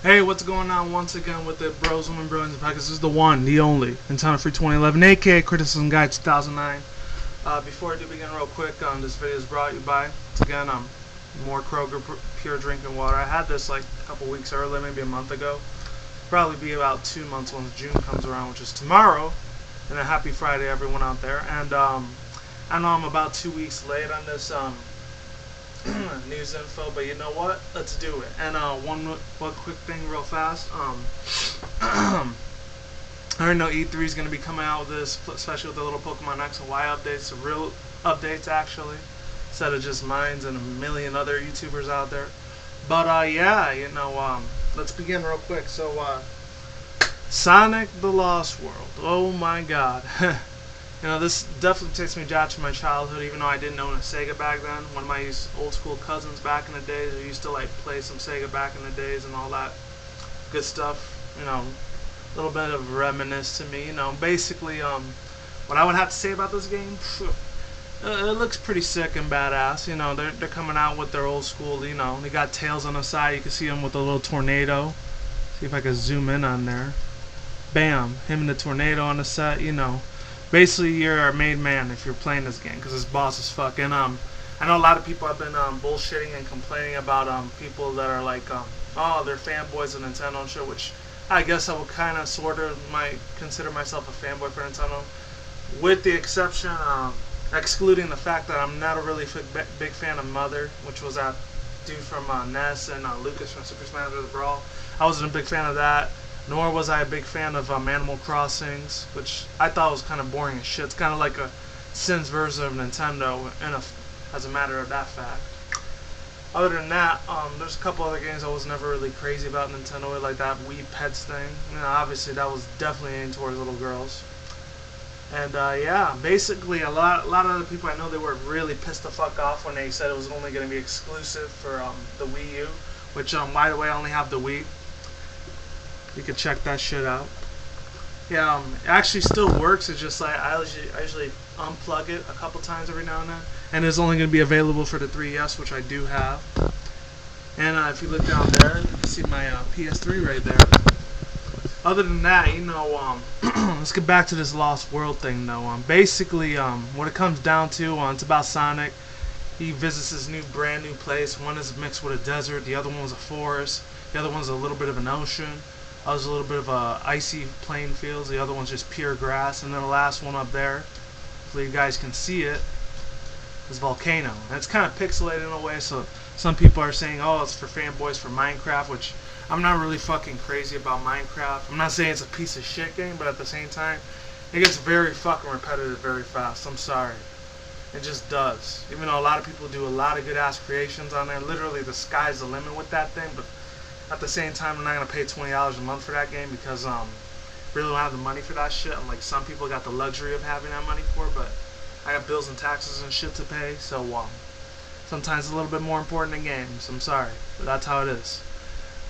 Hey, what's going on once again with the Bros, Women, Bronies podcast? This is the one, the only, Nintendo Free 2011, aka Criticism Guide 2009. Before I do begin real quick, this video is brought to you by, once again, more Kroger Pure Drinking Water. I had this like a couple weeks earlier, maybe a month ago. Probably be about 2 months once June comes around, which is tomorrow. And a happy Friday, everyone out there. And I know I'm about 2 weeks late on this news info, but you know what? Let's do it. And one quick thing real fast. I already know E3 is going to be coming out with this, especially with the little Pokemon X and Y updates, the real updates actually, instead of just mines and a million other YouTubers out there. But yeah, you know, let's begin real quick. So Sonic the Lost World. Oh my god. You know, this definitely takes me back to my childhood, even though I didn't own a Sega back then. One of my old school cousins back in the days, I used to like play some Sega back in the days and all that good stuff. You know, a little bit of reminisce to me. You know, basically, what I would have to say about this game, it looks pretty sick and badass. You know, they're coming out with their old school. You know, they got Tails on the side. You can see them with a little tornado. See if I can zoom in on there. Bam, him and the tornado on the set. You know. Basically, you're a made man if you're playing this game, because this boss is fucking. I know a lot of people have been bullshitting and complaining about people that are like, oh, they're fanboys of Nintendo and shit, which I guess I would kind of sort of might consider myself a fanboy for Nintendo, with the exception, excluding the fact that I'm not a really big fan of Mother, which was that dude from NES and Lucas from Super Smash Bros. Brawl. I wasn't a big fan of that. Nor was I a big fan of Animal Crossings, which I thought was kind of boring as shit. It's kind of like a Sims version of Nintendo, as a matter of that fact. Other than that, there's a couple other games I was never really crazy about Nintendo, like that Wii Pets thing. You know, obviously that was definitely aimed towards little girls. And yeah, basically a lot of other people I know, they were really pissed the fuck off when they said it was only going to be exclusive for the Wii U, which by the way, I only have the Wii. You can check that shit out. Yeah, it actually still works. It's just like I usually unplug it a couple times every now and then, and it's only going to be available for the 3DS, which I do have. And if you look down there, you can see my PS3 right there. Other than that, you know, let's get back to this Lost World thing, though. Basically, what it comes down to, it's about Sonic. He visits his brand new place. One is mixed with a desert. The other one was a forest. The other one's a little bit of an ocean. There's a little bit of icy plain fields. The other one's just pure grass. And then the last one up there, hopefully you guys can see it, is Volcano. And it's kind of pixelated in a way, so some people are saying, oh, it's for fanboys for Minecraft, which I'm not really fucking crazy about Minecraft. I'm not saying it's a piece of shit game, but at the same time, it gets very fucking repetitive very fast. I'm sorry. It just does. Even though a lot of people do a lot of good ass creations on there, literally the sky's the limit with that thing, but at the same time, I'm not going to pay $20 a month for that game because really don't have the money for that shit. Unlike some people got the luxury of having that money for it, but I got bills and taxes and shit to pay, so sometimes it's a little bit more important than games. I'm sorry, but that's how it is.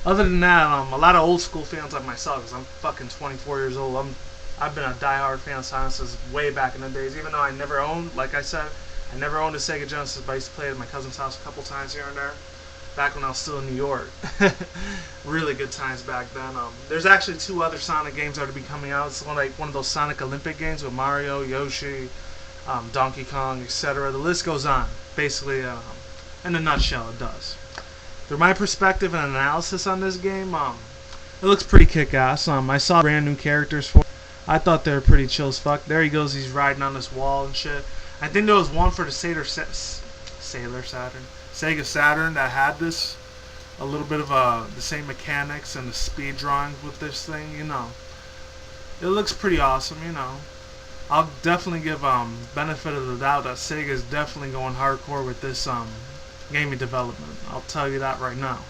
Other than that, a lot of old school fans like myself, because I'm fucking 24 years old, I've been a diehard fan of Sonic since way back in the days, even though I never owned, like I said, I never owned a Sega Genesis, but I used to play it at my cousin's house a couple times here and there. Back when I was still in New York. Really good times back then. There's actually 2 other Sonic games that are to be coming out. It's one of those Sonic Olympic games with Mario, Yoshi, Donkey Kong, etc. The list goes on. Basically, in a nutshell, it does. Through my perspective and analysis on this game, it looks pretty kick-ass. I saw brand new characters for it. I thought they were pretty chill as fuck. There he goes, he's riding on this wall and shit. I think there was one for the Sega Saturn that had this, a little bit of the same mechanics and the speed drawings with this thing, you know. It looks pretty awesome, you know. I'll definitely give benefit of the doubt that Sega is definitely going hardcore with this gaming development. I'll tell you that right now.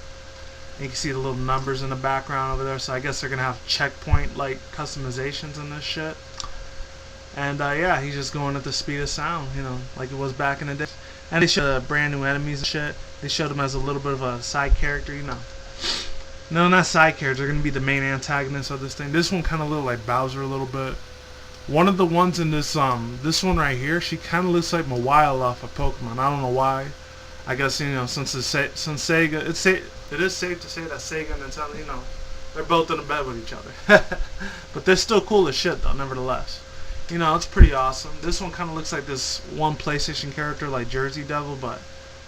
And you can see the little numbers in the background over there, so I guess they're going to have checkpoint-like customizations in this shit. And yeah, he's just going at the speed of sound, you know, like it was back in the day. And they showed brand new enemies and shit. They showed him as a little bit of a side character, you know. No, not side characters. They're going to be the main antagonists of this thing. This one kind of looked like Bowser a little bit. One of the ones in this one right here, she kind of looks like Mawile off of Pokemon. I don't know why. I guess, you know, since Sega, it is safe to say that Sega and Nintendo, you know, they're both in a bed with each other. But they're still cool as shit though, nevertheless. You know, it's pretty awesome. This one kind of looks like this one PlayStation character like Jersey Devil, but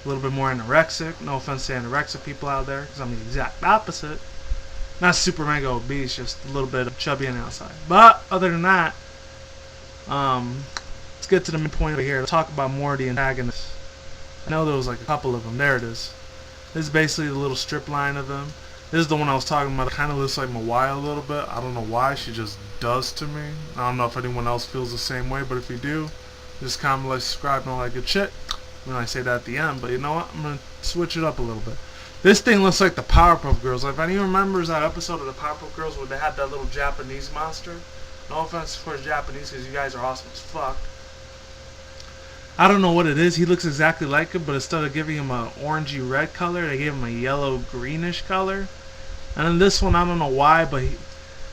a little bit more anorexic. No offense to anorexic people out there, because I'm the exact opposite. Not super mega obese, just a little bit chubby on the outside. But other than that, let's get to the main point over here. Let's talk about more of the antagonists. I know there was like a couple of them. There it is. This is basically the little strip line of them. This is the one I was talking about. It kind of looks like Mawile a little bit. I don't know why. She just does to me. I don't know if anyone else feels the same way, but if you do, just comment, like, subscribe, and all that good shit. I mean, I say that at the end, but you know what? I'm going to switch it up a little bit. This thing looks like the Powerpuff Girls. Like, if anyone remembers that episode of the Powerpuff Girls where they had that little Japanese monster. No offense for Japanese, because you guys are awesome as fuck. I don't know what it is. He looks exactly like him, but instead of giving him an orangey red color, they gave him a yellow greenish color. And then this one, I don't know why, but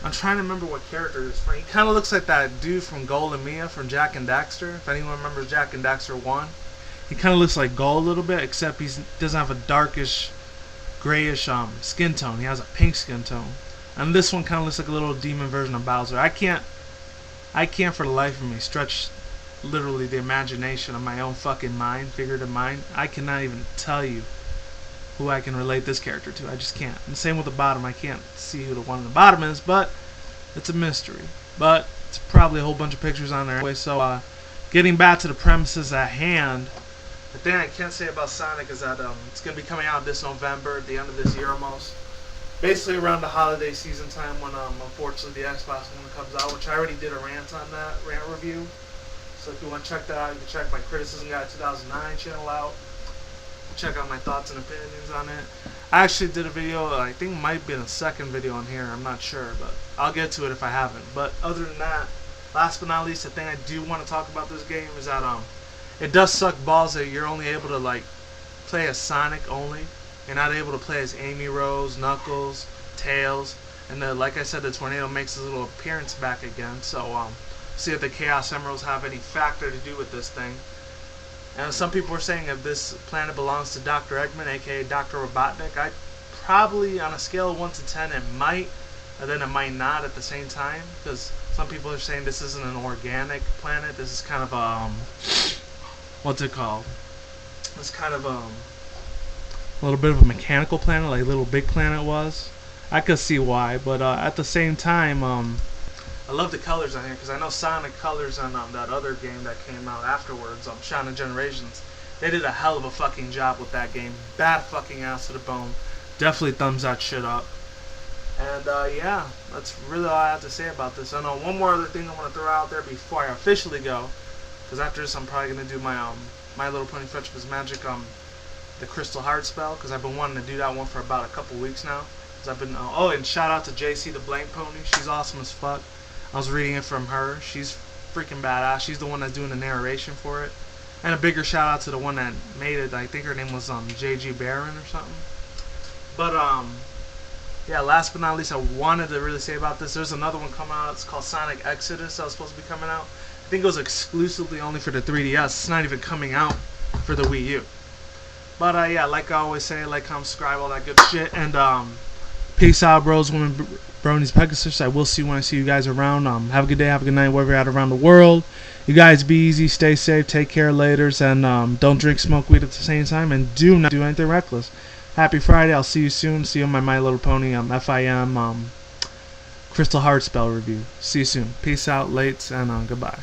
I'm trying to remember what character it is from. He kind of looks like that dude from Gold and Mia from Jak and Daxter. If anyone remembers Jak and Daxter 1. He kind of looks like Gold a little bit, except he doesn't have a darkish, grayish skin tone. He has a pink skin tone. And this one kind of looks like a little demon version of Bowser. I can't for the life of me stretch literally the imagination of my own fucking mind, figurative mind. I cannot even tell you who I can relate this character to. I just can't. And same with the bottom. I can't see who the one on the bottom is, but it's a mystery. But it's probably a whole bunch of pictures on there anyway. So getting back to the premises at hand, the thing I can say about Sonic is that it's going to be coming out this November, at the end of this year almost. Basically around the holiday season time when unfortunately the Xbox One comes out, which I already did a rant on that, rant review. So if you want to check that out, you can check my Criticism Guide 2009 channel out. Check out my thoughts and opinions on it. I actually did a video, I think it might be in a second video on here, I'm not sure, but I'll get to it if I haven't. But other than that, last but not least, the thing I do want to talk about this game is that it does suck balls that you're only able to like play as Sonic only. You're not able to play as Amy Rose, Knuckles, Tails, and then, like I said, the tornado makes his little appearance back again. So see if the Chaos Emeralds have any factor to do with this thing. And some people were saying if this planet belongs to Dr. Eggman, aka Dr. Robotnik, I probably, on a scale of 1 to 10, it might, and then it might not at the same time, because some people are saying this isn't an organic planet. This is kind of what's it called? It's kind of a little bit of a mechanical planet, like Little Big Planet was. I could see why, but at the same time, I love the colors on here, because I know Sonic colors on that other game that came out afterwards, Shadow Generations. They did a hell of a fucking job with that game. Bad fucking ass to the bone. Definitely thumbs that shit up. And yeah, that's really all I have to say about this. I know one more other thing I want to throw out there before I officially go, because after this I'm probably going to do my My Little Pony Friendship is Magic, the Crystal Heart spell, because I've been wanting to do that one for about a couple weeks now. I've been oh, and shout out to JC the Blank Pony. She's awesome as fuck. I was reading it from her. She's freaking badass. She's the one that's doing the narration for it. And a bigger shout out to the one that made it. I think her name was JG Barron or something. But yeah, last but not least, I wanted to really say about this. There's another one coming out. It's called Sonic Exodus. That was supposed to be coming out. I think it was exclusively only for the 3DS. It's not even coming out for the Wii U. But yeah, like I always say, like, comment, subscribe, all that good shit. And peace out, bros, women, bronies, pegasisters. I will see you when I see you guys around. Have a good day, have a good night, wherever you're at around the world. You guys be easy, stay safe, take care, laters, and don't drink, smoke weed at the same time, and do not do anything reckless. Happy Friday. I'll see you soon. See you on my Little Pony FIM Crystal Heart spell review. See you soon. Peace out, lates, and goodbye.